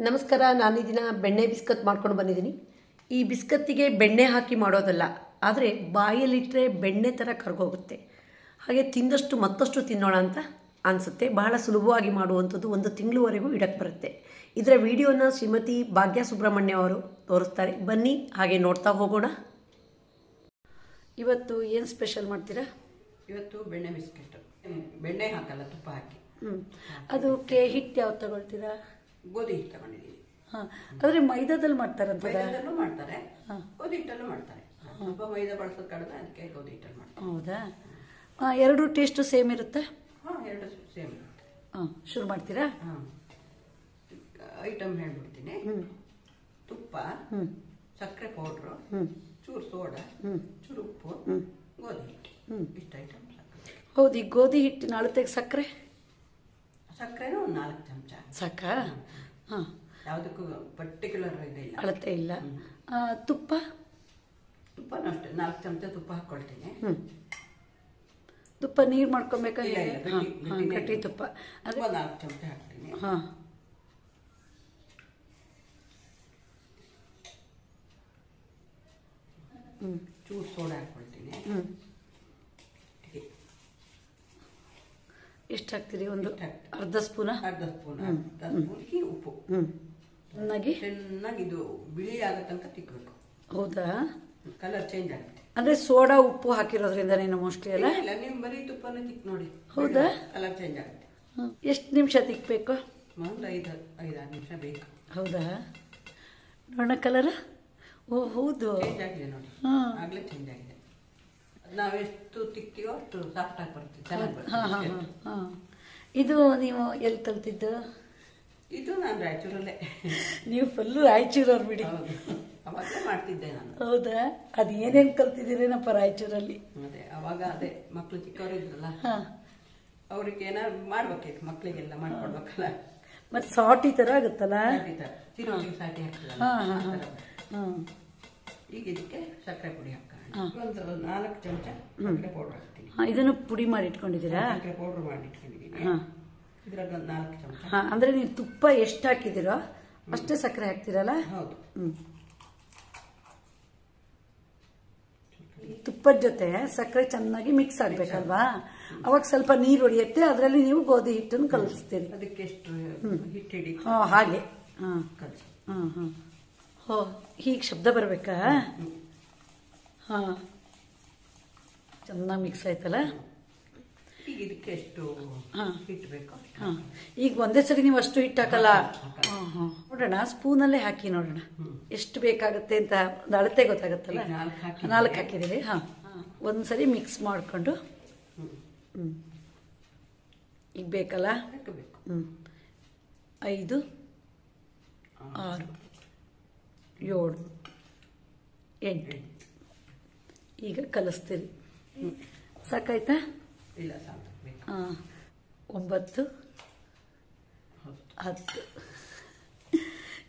ನಮಸ್ಕಾರ. ನಾನು ಈ ದಿನ ಬೆಣ್ಣೆ ಬಿಸ್ಕತ್ ಮಾಡ್ಕೊಂಡು ಬಂದಿದ್ದೀನಿ. ಈ ಬಿಸ್ಕತ್ತಿಗೆ ಬೆಣ್ಣೆ ಹಾಕಿ ಮಾಡೋದಲ್ಲ, ಆದರೆ ಬಾಯಲ್ಲಿಟ್ಟರೆ ಬೆಣ್ಣೆ ಥರ ಕರಗೋಗುತ್ತೆ. ಹಾಗೆ ತಿಂದಷ್ಟು ಮತ್ತಷ್ಟು ತಿನ್ನೋಣ ಅಂತ ಅನಿಸುತ್ತೆ. ಬಹಳ ಸುಲಭವಾಗಿ ಮಾಡುವಂಥದ್ದು, 1 ತಿಂಗಳವರೆಗೂ ಇಡಕ್ಕೆ ಬರುತ್ತೆ. ಇದರ ವಿಡಿಯೋನ ಶ್ರೀಮತಿ ಭಾಗ್ಯ ಸುಬ್ರಹ್ಮಣ್ಯ ಅವರು ತೋರಿಸ್ತಾರೆ. ಬನ್ನಿ ಹಾಗೆ ನೋಡ್ತಾ ಹೋಗೋಣ. ಇವತ್ತು ಏನು ಸ್ಪೆಷಲ್ ಮಾಡ್ತೀರಾ? ಇವತ್ತು ಬೆಣ್ಣೆ ಬಿಸ್ಕೆಟ್. ಬೆಣ್ಣೆ ಹಾಕಲ್ಲ, ತುಪ್ಪ ಹಾಕಿ. ಅದಕ್ಕೆ ಹಿಟ್ಟು ಯಾವ್ದು ತಗೊಳ್ತೀರಾ? ಗೋಧಿ ಹಿಟ್ಟು ತಗೊಂಡಿದ್ದೀನಿ. ಹಾಂ, ಆದರೆ ಮೈದಾದಲ್ಲಿ ಮಾಡ್ತಾರಂತ. ಮೈದಾದಲ್ಲೂ ಮಾಡ್ತಾರೆ, ಗೋಧಿ ಹಿಟ್ಟಲ್ಲೂ ಮಾಡ್ತಾರೆ. ಸ್ವಲ್ಪ ಮೈದಾ ಬಳಸೋದು ಕಡಿಮೆ, ಅದಕ್ಕೆ ಗೋಧಿ ಹಿಟ್ಟಲ್ಲಿ ಮಾಡ್ತಾರೆ. ಹೌದಾ? ಎರಡು ಟೇಸ್ಟು ಸೇಮ್ ಇರುತ್ತೆ? ಹಾಂ, ಎರಡು ಸೇಮ್ ಇರುತ್ತೆ. ಹಾಂ, ಶುರು ಮಾಡ್ತೀರಾ? ಹಾಂ, ಐಟಮ್ ಹೇಳ್ಬಿಡ್ತೀನಿ. ತುಪ್ಪ, ಸಕ್ಕರೆ ಪೌಡ್ರು, ಚೂರು ಸೋಡಾ, ಚೂರು ಉಪ್ಪು, ಗೋಧಿ ಹಿಟ್ಟು, ಇಷ್ಟು ಐಟಮ್. ಹೌದು, ಈ ಗೋಧಿ ಹಿಟ್ಟಿನ ಅಳತೆಗೆ ಸಕ್ಕರೆನೂ ಒಂದು 4 ಚಮಚ ಸಾಕಾ? ಹಾಂ, ಯಾವುದಕ್ಕೂ ಪರ್ಟಿಕ್ಯುಲರ್ ಇಲ್ಲ, ಅಳತೆ ಇಲ್ಲ. ತುಪ್ಪನೂ ಅಷ್ಟೇ 4 ಚಮಚ ತುಪ್ಪ ಹಾಕ್ಕೊಳ್ತೀನಿ. ತುಪ್ಪ ನೀರು ಮಾಡ್ಕೊಬೇಕಾ? ಗಟ್ಟಿ ತುಪ್ಪ. ಅದು 4 ಚಮಚ ಹಾಕ್ತೀನಿ. ಹಾಂ, ಚೂರು ಸೋಡಾ ಹಾಕ್ಕೊಳ್ತೀನಿ. ಎಷ್ಟು ಹಾಕ್ತೀರಿ? ಒಂದು ಅರ್ಧ ಸ್ಪೂನ? ಅರ್ಧ ಸ್ಪೂನ್ ಉಪ್ಪು. ಚೆನ್ನಾಗಿ ಇದು ಬಿಳಿ ಆಗೋ ತನಕ ತಿಕ್ಕಬೇಕು. ಹೌದಾ? ಕಲರ್ ಚೇಂಜ್ ಆಗುತ್ತೆ. ಅಂದ್ರೆ ಸೋಡಾ ಉಪ್ಪು ಹಾಕಿರೋದ್ರಿಂದ ನೀನು ಮೋಸ್ಟ್ಲಿ ಅಲ್ಲ? ಇಲ್ಲ, ನೀವು ಬರೀ ತುಪ್ಪನ ತಿಕ್ ನೋಡಿ. ಹೌದಾ? ಕಲರ್ ಚೇಂಜ್ ಆಗುತ್ತೆ. ಎಷ್ಟು ನಿಮಿಷ ತಿಕ್ಕಬೇಕು? ಒಂದು 5-6 ನಿಮಿಷ ಬೇಕು. ಹೌದಾ? ನೋಡೋಣ ಕಲರ್. ಓ ಹೌದು, ಚೇಂಜ್ ಆಗಿದೆ ನೋಡಿ. ಆಗಲೇ ಚೇಂಜ್ ಆಗಿದೆ. ನಾವೆಷ್ಟು ತಿಕ್ತೀವೋ ಅಷ್ಟು ಸಾಫ್ಟ್ ಆಗಿ ಬರ್ತದೆ, ಚೆನ್ನಾಗಿ ಬರ್ತದೆ. ಇದು ನೀವು ಎಲ್ಲಿ ಕಲ್ತಿದ್ದು? ಇದು ನಾನು ರಾಯಚೂರಲ್ಲೇ. ನೀವು ಫುಲ್ಲು ರಾಯಚೂರವ್ರು ಬಿಡಿ. ಅವಾಗಲೇ ಮಾಡ್ತಿದ್ದೆ ನಾನು. ಹೌದಾ? ಅದು ಏನೇನು ಕಲ್ತಿದ್ದೀರೇನಪ್ಪ ರಾಯಚೂರಲ್ಲಿ? ಅದೇ ಮಕ್ಳು ಚಿಕ್ಕವರು ಇದ್ರಲ್ಲ, ಅವ್ರಿಗೆ ಏನಾದ್ರು ಮಾಡ್ಬೇಕಿತ್ತು, ಮಕ್ಳಿಗೆಲ್ಲ ಮಾಡ್ಕೊಡ್ಬೇಕಲ್ಲ. ಮತ್ತೆ ಸಾಟಿ ಥರ ಆಗುತ್ತಲ್ಲ? ಸಾಟಿ ಹಾಕ್ತದೆ. ಈಗ ಇದಕ್ಕೆ ಸಕ್ಕರೆ ಪುಡಿ ಹಾಕೋಣ. ಒಂದು 4 ಚಮಚ ಸಕ್ಕರೆ ಪೌಡರ್ ಹಾಕ್ತೀನಿ. ಇದನ್ನು ಪುಡಿ ಮಾಡಿ ಇಟ್ಕೊಂಡಿದ್ದೀರಾ? ಸಕ್ಕರೆ ಪೌಡರ್ ಮಾಡಿ ಇಟ್ಕೊಂಡಿದ್ದೀನಿ. ಇದ್ರಾಗ ಒಂದು 4 ಚಮಚ. ಅಂದ್ರೆ ನೀವು ತುಪ್ಪ ಎಷ್ಟು ಹಾಕಿದಿರೋ ಅಷ್ಟೇ ಸಕ್ಕರೆ ಹಾಕ್ತಿರಲ್ಲ? ಹೌದು. ತುಪ್ಪದ ಜೊತೆ ಸಕ್ಕರೆ ಚೆನ್ನಾಗಿ ಮಿಕ್ಸ್ ಆಗ್ಬೇಕಲ್ವಾ? ಅವಾಗ ಸ್ವಲ್ಪ ನೀರು ಹೊಡಿಯುತ್ತೆ, ಅದರಲ್ಲಿ ನೀವು ಗೋಧಿ ಹಿಟ್ಟನ್ನು ಕಲಿಸ್ತೀರಿ. ಅದಕ್ಕೆ ಎಷ್ಟು ಹಿಟ್ಟು ಹಿಡಿ? ಹಾಗೆ. ಕಲಿಸಿ. ಹೋ, ಹೀಗೆ ಶಬ್ದ ಬರಬೇಕಾ? ಹಾಂ, ಚೆನ್ನಾಗಿ ಮಿಕ್ಸ್ ಆಯ್ತಲ್ಲ? ಈಗ ಇದಕ್ಕೆ ಎಷ್ಟು ಹಿಟ್ಟು ಬೇಕು? ಹಾಂ, ಈಗ ಒಂದೇ ಸರಿ ನೀವು ಅಷ್ಟು ಹಿಟ್ಟು ಹಾಕಲ್ಲ? ನೋಡೋಣ, ಸ್ಪೂನಲ್ಲೇ ಹಾಕಿ ನೋಡೋಣ ಎಷ್ಟು ಬೇಕಾಗುತ್ತೆ ಅಂತ. ಒಂದು ಅಳತೆ ಗೊತ್ತಾಗುತ್ತಲ್ಲ? 4 ಹಾಕಿದ್ದೀವಿ. ಹಾಂ, ಒಂದ್ಸರಿ ಮಿಕ್ಸ್ ಮಾಡಿಕೊಂಡು ಈಗ ಬೇಕಲ್ಲ? 5, 6, 7, 8 ಈಗ ಕಲಿಸ್ತೀರಿ. ಸಾಕಾಯ್ತಾ? ಇಲ್ಲ, 9, 10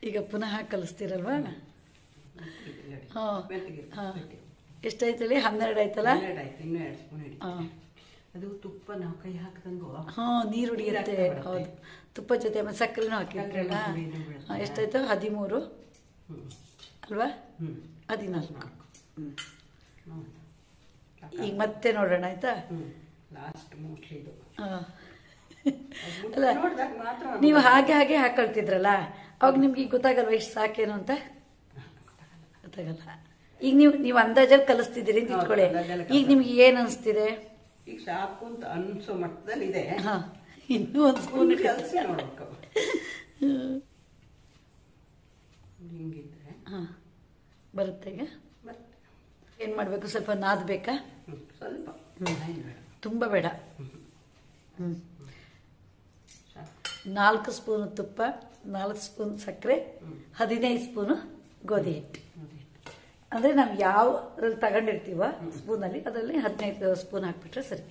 ಈಗ ಪುನಃ ಕಲಿಸ್ತೀರಲ್ವಾ? ಹಾಂ, ಎಷ್ಟಾಯ್ತಲ್ಲಿ? 12 ಆಯ್ತಲ್ಲ? 12 ಆಯ್ತು. ಇನ್ನೂ 2 ಸ್ಪೂನ್ ಹಿಡಿ. ಅದು ತುಪ್ಪ ನಾವು ಕೈ ಹಾಕಿದಂಗು ನೀರು ಹೊಡಿಯುತ್ತೆ. ಹೌದು, ತುಪ್ಪ ಜೊತೆ ಮತ್ತೆ ಸಕ್ಕರೆನೂ ಹಾಕಿದ್ರಲ್ಲ? ಎಷ್ಟಾಯ್ತು? 13 ಅಲ್ವಾ? 14. ಈಗ ಮತ್ತೆ ನೋಡೋಣ, ಆಯ್ತಾ? ಲಾಸ್ಟ್ ಮೋಸ್ಟ್ಲಿ ಇದು. ಅಲ್ಲ, ನೀವು ಹಾಗೆ ಹಾಕೊಳ್ತಿದ್ರಲ್ಲ, ಅವಾಗ ನಿಮ್ಗೆ ಗೊತ್ತಾಗಲ್ವ ಎಷ್ಟು ಸಾಕೇನು ಅಂತ? ಗೊತ್ತಾಗಲ್ಲ. ಈಗ ನೀವು ಅಂದಾಜಲ್ಲಿ ಕಲಿಸ್ತಿದ್ದೀರಿ ಅಂತ ಇಟ್ಕೊಳ್ಳಿ. ಈಗ ನಿಮ್ಗೆ ಏನು ಅನಿಸ್ತಿದೆ? ಈಗ ಸಾಕು ಅಂತ ಅನ್ಸೋ ಮಟ್ಟದಲ್ಲಿ ಇದೆ. ಇನ್ನೂ ಒಂದು ಸ್ಪೂನ್ ಕಲಸಿ ನೋಡ್ಬೇಕು. ಹಿಂಗಿದ್ರೆ ಬರುತ್ತೆ. ಈಗ ಏನು ಮಾಡಬೇಕು? ಸ್ವಲ್ಪ ನಾದಬೇಕಾ? ಸ್ವಲ್ಪ, ತುಂಬ ಬೇಡ. 4 ಸ್ಪೂನು ತುಪ್ಪ, 4 ಸ್ಪೂನ್ ಸಕ್ಕರೆ, 15 ಸ್ಪೂನು ಗೋಧಿ ಹಿಟ್ಟು. ಅಂದರೆ ನಾವು ಯಾವ್ದ್ರಲ್ಲಿ ತಗೊಂಡಿರ್ತೀವ ಸ್ಪೂನಲ್ಲಿ, ಅದರಲ್ಲಿ 15 ಸ್ಪೂನ್ ಹಾಕ್ಬಿಟ್ರೆ ಸರಿ.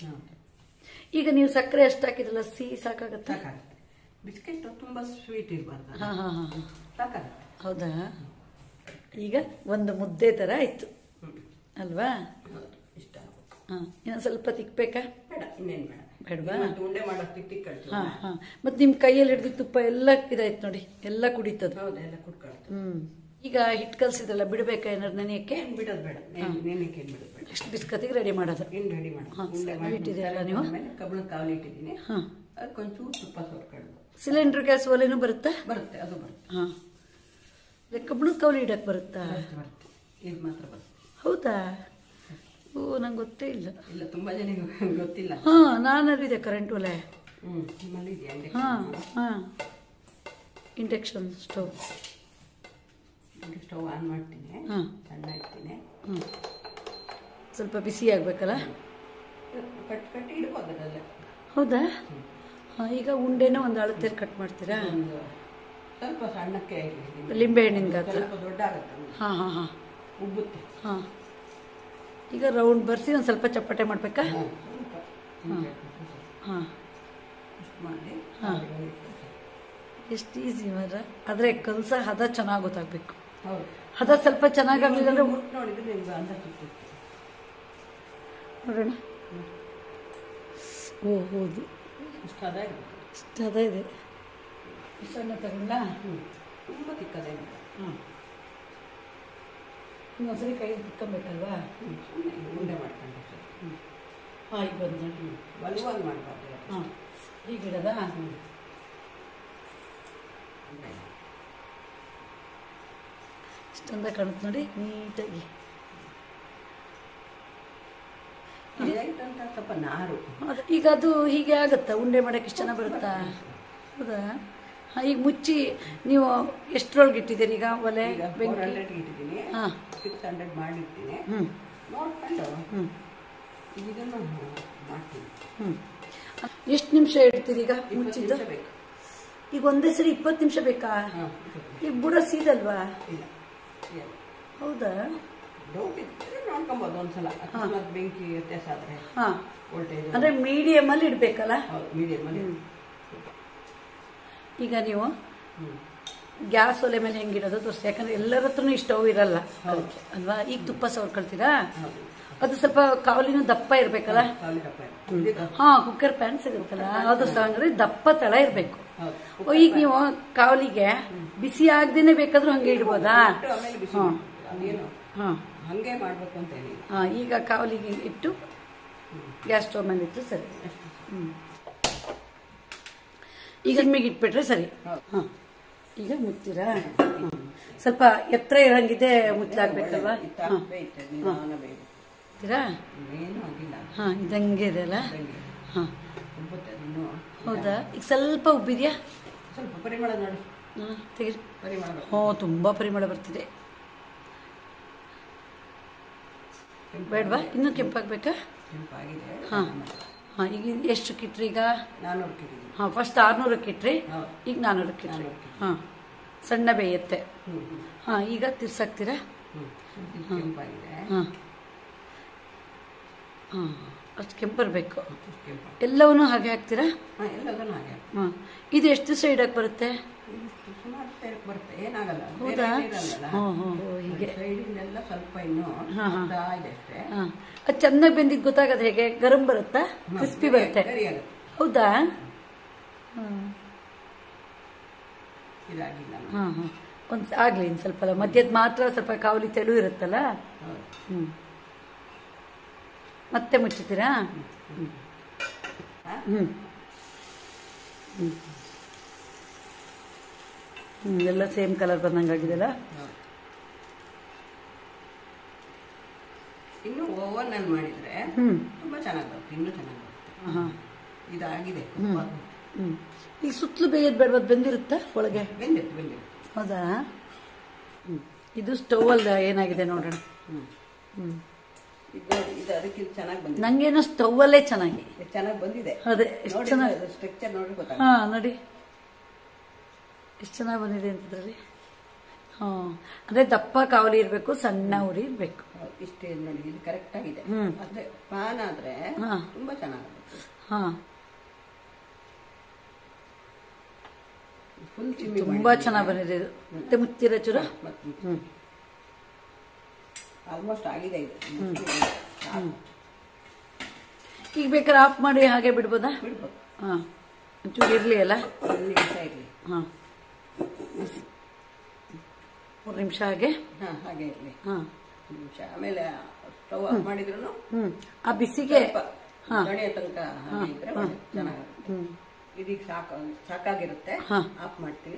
ಈಗ ನೀವು ಸಕ್ಕರೆ ಎಷ್ಟು ಹಾಕಿದ್ರಲ್ಲ, ಸಿಹಿ ಸಾಕಾಗತ್ತಾ? ಬಿಸ್ಕೆಟ್ ತುಂಬ ಸ್ವೀಟ್ ಇರಬಾರ್ದು. ಸಾಕಾಗುತ್ತೆ. ಹೌದಾ? ಈಗ ಒಂದು ಮುದ್ದೆ ಥರ ಆಯಿತು ಅಲ್ವಾ? ಇಷ್ಟ. ಇನ್ನೊಂದು ಸ್ವಲ್ಪ ತಿಕ್ಕಬೇಕಾ? ಬೇಡ, ಇನ್ನೇನು ಬೇಡ. ಬೇಡವಾ? ಉಂಡೆ ಮಾಡೋದು ತಿಕ್ ಕಳ್ತೀವಿ. ಹಾಂ ಹಾಂ. ಮತ್ತು ನಿಮ್ಮ ಕೈಯಲ್ಲಿ ಹಿಡಿದು ತುಪ್ಪ ಎಲ್ಲ ಇದಾಯ್ತು ನೋಡಿ, ಎಲ್ಲ ಕುಡಿತದೆ. ಹೌದು, ಎಲ್ಲ ಕುಟ್ಕೊಳ್ತೀವಿ. ಈಗ ಹಿಟ್ಟು ಕಲಸಿದ್ರಲ್ಲ, ಬಿಡಬೇಕಾ ಏನಾದ್ರು ನೆನೆಯಕ್ಕೆ? ಬಿಡೋದು ಬೇಡ, ನೆನೆಯಕ್ಕೆ ಏನು ಬಿಡೋದು ಬೇಡ. ಎಷ್ಟು ಬಿಸ್ಕತ್ತಿಗೆ ರೆಡಿ ಮಾಡೋದು? ಏನು ರೆಡಿ ಮಾಡೋದು. ಹಾಂ, ಇಟ್ಟಿದ್ದೀರಲ್ಲ ನೀವು? ಕಬ್ಬಣದ ಕಾವಲಿ ಇಟ್ಟಿದ್ದೀನಿ. ಹಾಂ, ಅದಕ್ಕೊಂಚೂರು ತುಪ್ಪ ಸೋರ್ಕೊಳ್ಳೋದು. ಸಿಲಿಂಡರ್ ಗ್ಯಾಸ್ ಒಲೆನೂ ಬರುತ್ತಾ? ಬರುತ್ತೆ, ಅದು ಬರುತ್ತೆ. ಹಾಂ, ಕಬ್ಬಣದ ಕಾವಲಿ ಇಡಕ್ಕೆ ಬರುತ್ತಾ? ಬರುತ್ತೆ, ಇದು ಮಾತ್ರ ಬರುತ್ತೆ. ಹೌದಾ? ಓ, ನಂಗೆ ಗೊತ್ತೇ ಇಲ್ಲ. ಇಲ್ಲ, ತುಂಬ ಜನ ಗೊತ್ತಿಲ್ಲ. ಹಾಂ, ನಾನು ಇದೆ ಕರೆಂಟ್ ಒಲೆ. ನಿಮ್ಮಲ್ಲಿ ಇದೆಯಾ? ಹಾಂ ಹಾಂ, ಇಂಡಕ್ಷನ್ ಸ್ಟವ್. ಸ್ಟವ್ ಆನ್ ಮಾಡ್ತೀನಿ. ಹಾಂ, ಸಣ್ಣ ಇಡ್ತೀನಿ. ಸ್ವಲ್ಪ ಬಿಸಿ ಆಗಬೇಕಲ್ಲ? ಕಟ್ಟಿ ಇಡ್ಬೋದು ಅದರಲ್ಲೇ. ಹೌದಾ? ಹಾಂ, ಈಗ ಉಂಡೆನ ಒಂದು ಅಳತೆಯಲ್ಲಿ ಕಟ್ ಮಾಡ್ತೀರಾ? ಸ್ವಲ್ಪ ಸಣ್ಣಕ್ಕೆ ಲಿಂಬೆ ಹಣ್ಣಿನ ಗಾತ್ರ. ಸ್ವಲ್ಪ ದೊಡ್ಡ ಆಗುತ್ತೆ. ಹಾಂ ಹಾಂ ಹಾಂ, ಉಬ್ಬುತ್ತೆ. ಹಾಂ, ಈಗ ರೌಂಡ್ ಬರ್ಸಿ ಒಂದು ಸ್ವಲ್ಪ ಚಪ್ಪಟೆ ಮಾಡಬೇಕಾ? ಹಾಂ ಹಾಂ, ಮಾಡಿ. ಹಾಂ, ಎಷ್ಟು ಈಸಿ ಮರ. ಆದರೆ ಕಲಸ ಹದ ಚೆನ್ನಾಗಿ ಗೊತ್ತಾಗಬೇಕು. ಹೌದು, ಹದ ಸ್ವಲ್ಪ ಚೆನ್ನಾಗಾಗಲಿಲ್ಲ ಅಂದರೆ ನೋಡಿದ್ರೆ ನಿಮ್ಗೆ ಅಂತ ಸಿಗ್ತದೆ. ನೋಡೋಣ. ಓ, ಹೌದು, ಇಷ್ಟು ಹದ ಇದೆ. ಇಷ್ಟು ಹದ ಇದೆ. ಸಣ್ಣ ತಗೊಂಡ ತುಂಬ ತಿಕ್ಕದೇ ಇದೆ. ಹಾಂ, ಇನ್ನೊಂದ್ಸರಿ ಕೈ ತಿಕ್ಕೊಬೇಕಲ್ವಾ? ಉಂಡೆ ಮಾಡ್ಕೊಂಡು ಸರ್. ಹಾಂ, ಈಗ ಬಂದು ನೋಡಿ. ಬಲವಾಗಿ ಮಾಡಬಾರ್ದು. ಹಾಂ, ಹೀಗಿಡದ? ಇಷ್ಟೊಂದ ಕಾಣುತ್ತೆ ನೋಡಿ, ನೀಟಾಗಿ. ಸ್ವಲ್ಪ ನಾರು. ಈಗ ಅದು ಹೀಗೆ ಆಗುತ್ತಾ? ಉಂಡೆ ಮಾಡೋಕ್ಕೆ ಇಷ್ಟು ಚೆನ್ನಾಗಿ ಬರುತ್ತಾ? ಹೌದಾ? ಹಾಂ, ಈಗ ಮುಚ್ಚಿ ನೀವು ಎಷ್ಟರೊಳಗೆ ಇಟ್ಟಿದ್ದೀರಿ ಈಗ ಒಲೆ? 400 ಇಟ್ಟಿದ್ದೀನಿ. ಹಾಂ, 600 ಮಾಡಿರ್ತೀನಿ. ನೋಡ್ಕೊಂಡು ಇದನ್ನು ಮಾಡ್ತೀನಿ. ಎಷ್ಟು ನಿಮಿಷ ಇಡ್ತೀರಿ ಈಗ ಮುಚ್ಚಿದ್ದು? ಬೇಕು. ಈಗ ಒಂದೇ ಸರಿ 20 ನಿಮಿಷ ಬೇಕಾ? ಈಗ ಬುಡ ಸೀದಲ್ವಾ? ಇಲ್ಲ. ಹೌದಾ? ಡೌಟ್ ಇದ್ರೆ ನೋಡ್ಕೊಬೋದು ಒಂದ್ಸಲ. ಅಕಸ್ಮಾತ್ ಬೆಂಕಿ ವ್ಯತ್ಯಾಸ ಆದರೆ. ಹಾಂ, ವೋಲ್ಟೇಜ್ ಅಂದರೆ ಮೀಡಿಯಮಲ್ಲಿ ಇಡಬೇಕಲ್ಲ? ಹೌದು, ಮೀಡಿಯಮಲ್ಲಿ. ಈಗ ನೀವು ಗ್ಯಾಸ್ ಒಲೆ ಮೇಲೆ ಹೆಂಗಿರೋದು ತೋರಿಸಿ. ಯಾಕಂದ್ರೆ ಎಲ್ಲರ ಹತ್ರನೂ ಈ ಸ್ಟವ್ ಇರಲ್ಲ ಅದಕ್ಕೆ ಅಲ್ವಾ? ಈಗ ತುಪ್ಪ ಸವರ್ಕೊಳ್ತೀರಾ? ಅದು ಸ್ವಲ್ಪ ಕಾವಲಿನೂ ದಪ್ಪ ಇರಬೇಕಲ್ಲ? ಹಾಂ, ಕುಕ್ಕರ್ ಪ್ಯಾನ್ ಸಿಗುತ್ತಲ್ಲ, ಅದು ಅಂದ್ರೆ ದಪ್ಪ ತಳ ಇರಬೇಕು. ಈಗ ನೀವು ಕಾವಲಿಗೆ ಬಿಸಿ ಆಗದೇನೆ ಬೇಕಾದ್ರೂ ಹಂಗೆ ಇಡ್ಬೋದಾ? ಹಾಂ ಹಾಂ, ಹಂಗೆ ಮಾಡಬೇಕು ಅಂತ ಹೇಳಿ. ಹಾಂ, ಈಗ ಕಾವಲಿಗೆ ಇಟ್ಟು ಗ್ಯಾಸ್ ಸ್ಟವ್ ಮೇಲೆ ಇಟ್ಟು ಸರಿ. ಈಗ ನಿಮಗೆ ಇಟ್ಬಿಟ್ರೆ ಸರಿ. ಹಾಂ, ಈಗ ಮುಚ್ತೀರಾ? ಸ್ವಲ್ಪ ಎತ್ತರ ಇರಂಗಿದೆ ಮುಚ್ಚಲಾಗಬೇಕಲ್ವಾ? ಹಾಂ, ಇದಂಗೆ ಇದೆ ಅಲ್ಲ? ಹಾಂ, ಹೌದಾ? ಈಗ ಸ್ವಲ್ಪ ಉಬ್ಬಿದೆಯಾ? ಸ್ವಲ್ಪ ಪರಿಮಳ ನೋಡಿ. ಹಾಂ, ತೆಗೀರಿ. ಪರಿಮಳ. ಹ್ಞೂ, ತುಂಬ ಪರಿಮಳ ಬರ್ತಿದೆ. ಬೇಡವಾ? ಇನ್ನೂ ಕೆಂಪಾಗಬೇಕಾ? ಕೆಂಪಾಗಿದೆ. ಹಾಂ ಹಾಂ, ಈಗ ಎಷ್ಟು ಕಿಟ್ರಿ ಈಗ? 400 ಕಿಟ್ರಿ. ಹಾಂ, ಫಸ್ಟ್ 600 ಕಿಟ್ರಿ, ಈಗ 400 ಕಿಟ್ರಿ. ಹಾಂ, ಸಣ್ಣ ಬೇಯುತ್ತೆ. ಹಾಂ, ಈಗ ತಿರ್ಸಾಕ್ತೀರಾ? ಕೆಂಪಾಗಿದೆ. ಹಾಂ ಹಾಂ, ಅಷ್ಟು ಕೆಂಪರ್ಬೇಕು. ಎಲ್ಲವನ್ನೂ ಹಾಗೆ ಹಾಕ್ತೀರಾ? ಹಾಂ, ಎಲ್ಲದನ್ನು ಹಾಗೆ. ಹಾಂ, ಇದು ಎಷ್ಟು ದಿವಸ ಇಡಕ್ಕೆ ಬರುತ್ತೆ? ಸುಮಾರು ಬರುತ್ತೆ, ಏನಾಗಲ್ಲ. ಹೌದಾ? ಹ್ಞೂ ಹ್ಞೂ, ಹೀಗೆ ಸೈಡಿಂದೆಲ್ಲ ಸ್ವಲ್ಪ ಇನ್ನೂ ಇದೆ ಅಷ್ಟೇ. ಹಾಂ, ಅದು ಚೆನ್ನಾಗಿ ಬೆಂದಿದ್ದು ಗೊತ್ತಾಗೋದು ಹೇಗೆ? ಗರಂ ಬರುತ್ತಾ? ಕ್ರಿಸ್ಪಿ ಬರುತ್ತೆ? ಹೌದಾ? ಹಾಂ, ಇದಾಗಿಲ್ಲ. ಹಾಂ ಹಾಂ, ಒಂದು ಆಗಲಿ ಇನ್ನು ಸ್ವಲ್ಪ ಅಲ್ಲ, ಮಧ್ಯದ ಮಾತ್ರ ಸ್ವಲ್ಪ ಕಾವಲಿ ತೆಳು ಇರುತ್ತಲ್ಲ? ಹ್ಞೂ, ಮತ್ತೆ ಮುಚ್ಚುತ್ತೀರಾ? ಹ್ಞೂ ಹ್ಞೂ ಹ್ಞೂ, ಎಲ್ಲ ಸೇಮ್ ಕಲರ್ ಬಂದಂಗಾಗಿದೆಲ್ಲ? ಇನ್ನು ಓವನ್ ಅಲ್ಲಿ ಮಾಡಿದ್ರೆ ತುಂಬಾ ಚೆನ್ನಾಗಿ ಬರುತ್ತೆ, ಇನ್ನೂ ಚೆನ್ನಾಗಿ ಬರುತ್ತೆ. ಹಾಂ, ಇದಾಗಿದೆ. ಹ್ಞೂ, ಈಗ ಸುತ್ತಲೂ ಬೇಯೋದು ಬೇಡವದು? ಬೆಂದಿರುತ್ತಾ ಒಳಗೆ? ಬೆಂದಿರುತ್ತೆ. ಹೌದಾ? ಹ್ಞೂ, ಇದು ಸ್ಟವ್ ಅಲ್ಲ ಏನಾಗಿದೆ ನೋಡೋಣ. ಹ್ಞೂ, ಇದು ಅದಕ್ಕಿಂತ ಚೆನ್ನಾಗಿ ಬಂದಿದೆ. ನಂಗೇನೋ ಸ್ಟವ್ವಲ್ಲೇ ಚೆನ್ನಾಗಿ ಬಂದಿದೆ. ಅದೇ, ಎಷ್ಟು ಚೆನ್ನಾಗಿ. ಸ್ಟ್ರಕ್ಚರ್ ನೋಡಿ ಗೊತ್ತಾಗುತ್ತೆ. ಹಾಂ, ನೋಡಿ ಎಷ್ಟು ಚೆನ್ನಾಗಿ ಬಂದಿದೆ ಅಂತದ್ರಲ್ಲಿ. ಹಾಂ, ಅಂದರೆ ದಪ್ಪ ಕಾವಲಿ ಇರಬೇಕು, ಸಣ್ಣ ಉರಿ ಇರಬೇಕು. ಇಷ್ಟೇ ನೋಡಿ, ಇದು ಕರೆಕ್ಟ್ ಆಗಿದೆ. ಆದರೆ ಪಾನ್ ಆದರೆ ತುಂಬಾ ಚೆನ್ನಾಗುತ್ತೆ. ಹಾಂ, ಫುಲ್ ತುಂಬಾ ಚೆನ್ನಾಗಿ ಬಂದಿದೆ ಇದು. ಮತ್ತೆ ಮುಚ್ಚಿರ ಚೂರ. ಹ್ಞೂ, ಆಲ್ಮೋಸ್ಟ್ ಆಗಿದೆ ಇದು. ಈಗ ಬೇಕಾದ್ರೆ ಆಫ್ ಮಾಡಿ ಹಾಗೆ ಬಿಡ್ಬೋದಾ? ಬಿಡ್ಬೋದು. ಹಾಂ, ಒಂಚೂರು ಇರಲಿ ಅಲ್ಲ. ಇರಲಿ. ಹಾಂ, 3 ನಿಮಿಷ ಹಾಗೆ. ಹಾಂ, ಹಾಗೆ ಇರಲಿ. ಹಾಂ, ನಿಮಿಷ. ಆಮೇಲೆ ಸ್ಟವ್ ಆಫ್ ಮಾಡಿದ್ರು ಆ ಬಿಸಿಗೆ ದಣಿಯ ತನಕ ಇದ್ರೆ ಚೆನ್ನಾಗಿರುತ್ತೆ. ಇದೀಗ ಸಾಕಾಗಿರುತ್ತೆ. ಆಫ್ ಮಾಡ್ತೀವಿ.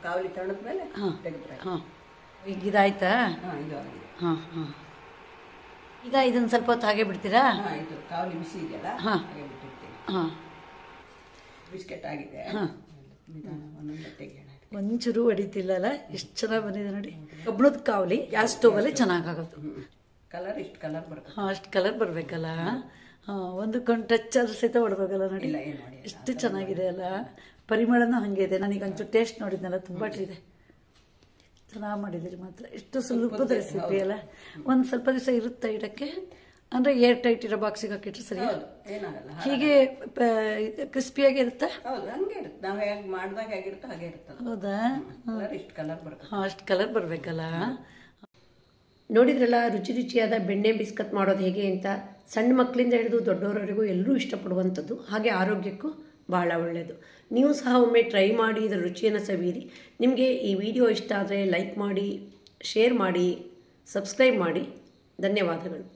ಕಾವಲಿ ತಣ್ಣದ್ಮೇಲೆ ತೆಗೆದ್ರೆ. ಈಗ ಇದಾಯ್ತಾ? ಇದು ಆಗಿದೆ. ಈಗ ಇದನ್ನ ಸ್ವಲ್ಪ ಹೊತ್ತು ಹಾಗೆ ಬಿಡ್ತೀರಾ? ಇದು ಕಾವಲಿ ಬಿಸಿ ಇದೆಯಲ್ಲ, ಹಾಗೆ ಬಿಟ್ಟಿರ್ತೀನಿ. ಬಿಸ್ಕೆಟ್ ಆಗಿದೆ. ಒಂದೊಂದು ತೆಗೆಯೋಣ. ಒಂಚೂರು ಹೊಡಿತಿಲ್ಲಲ್ಲ, ಎಷ್ಟು ಚೆನ್ನಾಗಿ ಬಂದಿದೆ ನೋಡಿ. ಕಬ್ಬಣದ ಕಾವಲಿ ಗ್ಯಾಸ್ ಸ್ಟೋವಲ್ಲಿ ಚೆನ್ನಾಗಾಗೋದು. ಕಲರ್ ಇಷ್ಟು ಕಲರ್ ಬರುತ್ತೆ. ಅಷ್ಟು ಕಲರ್ ಬರಬೇಕಲ್ಲ. ಒಂದು ಕಣ್ ಟಚ್ ಆದ್ರೂ ಸಹಿತ ಹೊಡ್ಬೇಕಲ್ಲ ನೋಡಿ. ಎಷ್ಟು ಚೆನ್ನಾಗಿದೆ ಅಲ್ಲ. ಪರಿಮಳನೂ ಹಾಗೆ ಇದೆ. ನನಗೆ ಒಂಚೂರು ಟೇಸ್ಟ್ ನೋಡಿದ್ನಲ್ಲ, ತುಂಬ ಇದೆ. ಚೆನ್ನಾಗಿ ಮಾಡಿದ್ದೀರಿ ಮಾತ್ರ. ಎಷ್ಟು ಸುಲಭದ ರೆಸಿಪಿ ಅಲ್ಲ. ಒಂದು ಸ್ವಲ್ಪ ದಿವಸ ಇರುತ್ತೆ ಇಡಕ್ಕೆ, ಅಂದರೆ ಏರ್ ಟೈಟ್ ಇರೋ ಬಾಕ್ಸಿಗೆ ಹಾಕಿಟ್ರೆ ಸರಿ. ಏನಾಗಲ್ಲ. ಹೀಗೆ ಕ್ರಿಸ್ಪಿಯಾಗಿ ಇರುತ್ತೆ. ಹೌದು, ಹಂಗೆ ಇರುತ್ತೆ. ನಾವು ಹೇಗೆ ಮಾಡಿದಾಗ ಹೇಗಿರುತ್ತೋ ಹಾಗೆ ಇರುತ್ತೆ. ಹೌದಾ? ಇಷ್ಟು ಕಲರ್ ಬರುತ್ತೆ. ಅಷ್ಟು ಕಲರ್ ಬರಬೇಕಲ್ಲ. ನೋಡಿದ್ರಲ್ಲ ರುಚಿ ರುಚಿಯಾದ ಬೆಣ್ಣೆ ಬಿಸ್ಕತ್ ಮಾಡೋದು ಹೇಗೆ ಅಂತ. ಸಣ್ಣ ಮಕ್ಕಳಿಂದ ಹಿಡಿದು ದೊಡ್ಡವರವರೆಗೂ ಎಲ್ಲರೂ ಇಷ್ಟಪಡುವಂಥದ್ದು, ಹಾಗೆ ಆರೋಗ್ಯಕ್ಕೂ ಬಹಳ ಒಳ್ಳೆಯದು. ನೀವು ಸಹ ಒಮ್ಮೆ ಟ್ರೈ ಮಾಡಿ ಇದರ ರುಚಿಯನ್ನು ಸವಿಯಿರಿ. ನಿಮಗೆ ಈ ವಿಡಿಯೋ ಇಷ್ಟ ಆದರೆ ಲೈಕ್ ಮಾಡಿ, ಶೇರ್ ಮಾಡಿ, ಸಬ್ಸ್ಕ್ರೈಬ್ ಮಾಡಿ. ಧನ್ಯವಾದಗಳು.